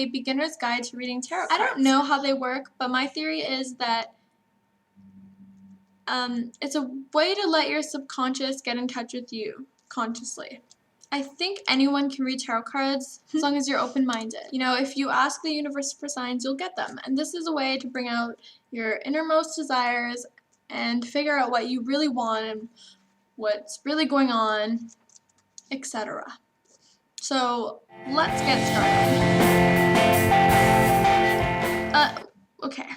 a beginner's guide to reading tarot cards. I don't know how they work, but my theory is that it's a way to let your subconscious get in touch with you consciously. I think anyone can read tarot cards as long as you're open-minded. You know, if you ask the universe for signs, you'll get them. And this is a way to bring out your innermost desires and figure out what you really want and what's really going on, etc. So, let's get started. Okay.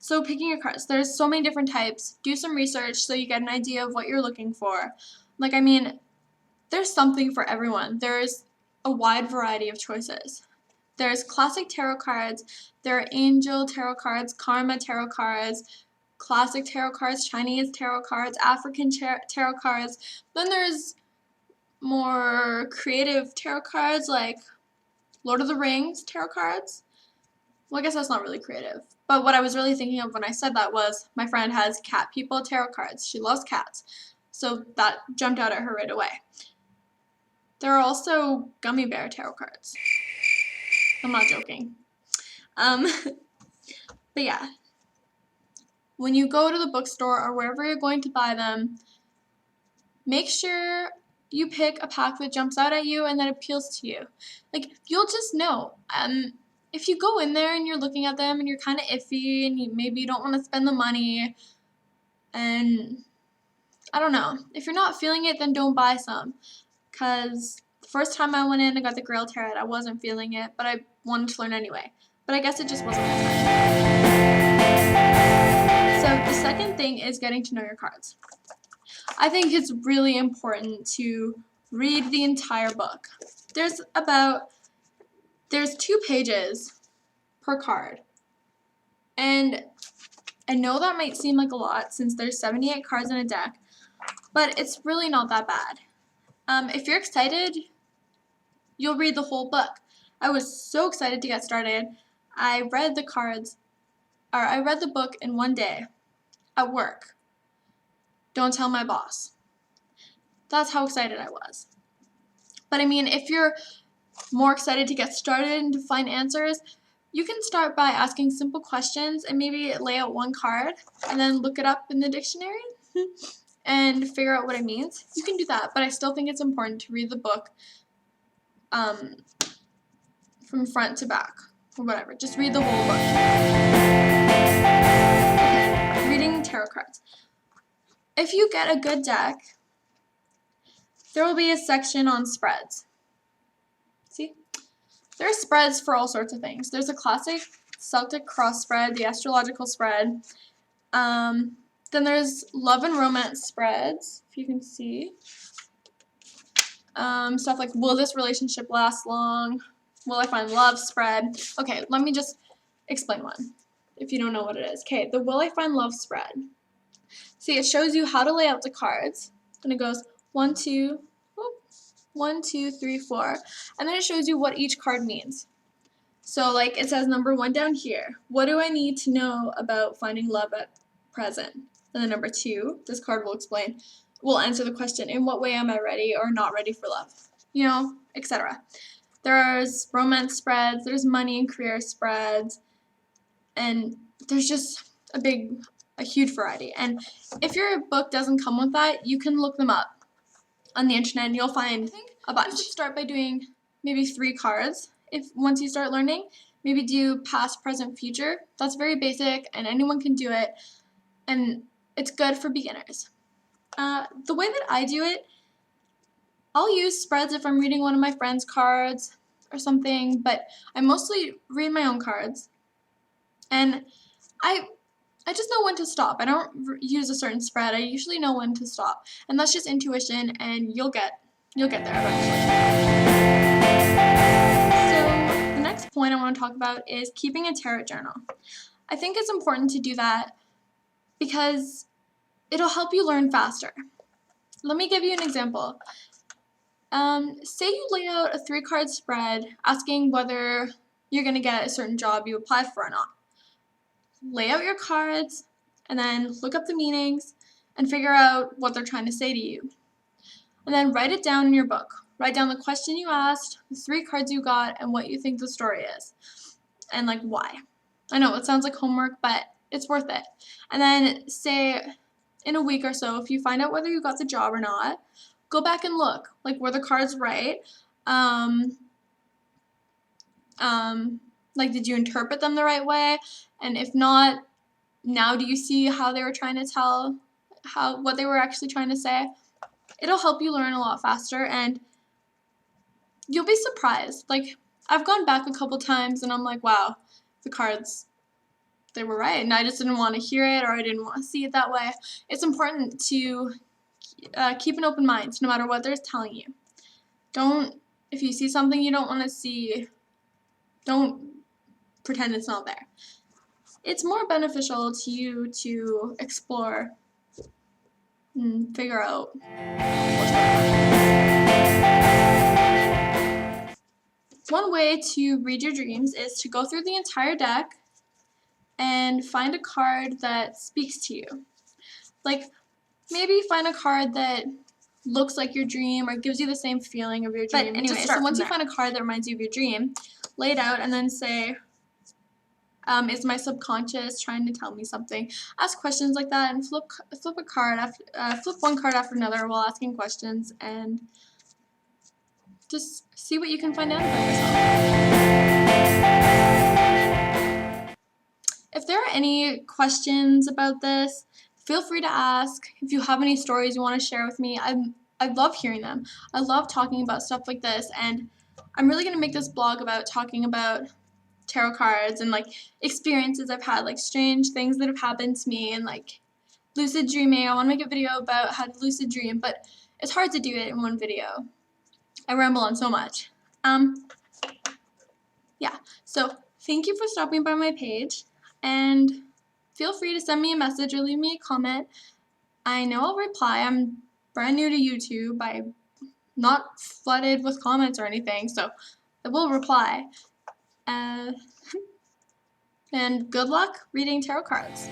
So, picking your cards. There's so many different types. Do some research so you get an idea of what you're looking for. Like, I mean, there's something for everyone. There's a wide variety of choices. There's classic tarot cards, there are angel tarot cards, karma tarot cards, classic tarot cards, Chinese tarot cards, African tarot cards. Then there's more creative tarot cards like Lord of the Rings tarot cards. Well, I guess that's not really creative. But what I was really thinking of when I said that was my friend has cat people tarot cards. She loves cats. So that jumped out at her right away. There are also gummy bear tarot cards. I'm not joking. But yeah. When you go to the bookstore or wherever you're going to buy them, make sure you pick a pack that jumps out at you and that appeals to you. Like, you'll just know. If you go in there and you're looking at them and you're kind of iffy and maybe you don't want to spend the money and I don't know. If you're not feeling it, then don't buy some. Because the first time I went in and got the Grail Tarot, I wasn't feeling it, but I wanted to learn anyway. But I guess it just wasn't my time. So the second thing is getting to know your cards. I think it's really important to read the entire book. There's 2 pages per card. And I know that might seem like a lot since there's 78 cards in a deck, but it's really not that bad. If you're excited, you'll read the whole book. I was so excited to get started. I read the book in one day at work. Don't tell my boss. That's how excited I was. But I mean, if you're more excited to get started and to find answers, you can start by asking simple questions and maybe lay out one card and then look it up in the dictionary and figure out what it means. You can do that, but I still think it's important to read the book from front to back or whatever. Just read the whole book. Okay, reading tarot cards. If you get a good deck, there will be a section on spreads. See? There are spreads for all sorts of things. There's a classic Celtic cross spread, the astrological spread. Then there's love and romance spreads, if you can see. Stuff like, will this relationship last long? Will I find love spread? Okay, let me just explain one, if you don't know what it is. Okay, the will I find love spread. See, it shows you how to lay out the cards. And it goes 1, 2, 3, 4. And then it shows you what each card means. So, like, it says number 1 down here. What do I need to know about finding love at present? And then number 2, this card will answer the question, in what way am I ready or not ready for love? You know, etc. There's romance spreads, there's money and career spreads, and there's just a huge variety. And if your book doesn't come with that, you can look them up on the internet and you'll find a bunch. You should start by doing maybe 3 cards. Once you start learning, maybe do past, present, future. That's very basic and anyone can do it, and it's good for beginners. The way that I do it, I'll use spreads if I'm reading one of my friend's cards or something, but I mostly read my own cards. And I just know when to stop. I don't use a certain spread. I usually know when to stop. And that's just intuition, and you'll get there eventually. So the next point I want to talk about is keeping a tarot journal. I think it's important to do that because it'll help you learn faster. Let me give you an example. Say you lay out a 3-card spread asking whether you're going to get a certain job you applied for or not. Lay out your cards and then look up the meanings and figure out what they're trying to say to you. And then write it down in your book. Write down the question you asked, the 3 cards you got, and what you think the story is. and like why. I know it sounds like homework, but it's worth it. And then say in a week or so, if you find out whether you got the job or not, go back and look. Like, were the cards right? Um, like, did you interpret them the right way? And if not, now do you see how they were trying to tell what they were actually trying to say? It'll help you learn a lot faster, and you'll be surprised. Like, I've gone back a couple times and I'm like, wow, the cards, they were right, and I just didn't want to hear it, or I didn't want to see it that way. It's important to keep an open mind no matter what they're telling you. If you see something you don't want to see, don't pretend it's not there. It's more beneficial to you to explore and figure out what's going on. One way to read your dreams is to go through the entire deck and find a card that speaks to you. Like, maybe find a card that looks like your dream or gives you the same feeling of your dream. But anyway, so once you find a card that reminds you of your dream, lay it out and then say, is my subconscious trying to tell me something? Ask questions like that and flip a card after flip one card after another while asking questions, and just see what you can find out about yourself. If there are any questions about this, feel free to ask. If you have any stories you want to share with me, I love hearing them. I love talking about stuff like this, and I'm really going to make this blog about talking about tarot cards and like experiences I've had, like strange things that have happened to me, and like lucid dreaming. I want to make a video about how to lucid dream, but it's hard to do it in one video. I ramble on so much. Yeah, so thank you for stopping by my page, and feel free to send me a message or leave me a comment. I know I'll reply. I'm brand new to YouTube. I'm not flooded with comments or anything, so I will reply. And good luck reading tarot cards.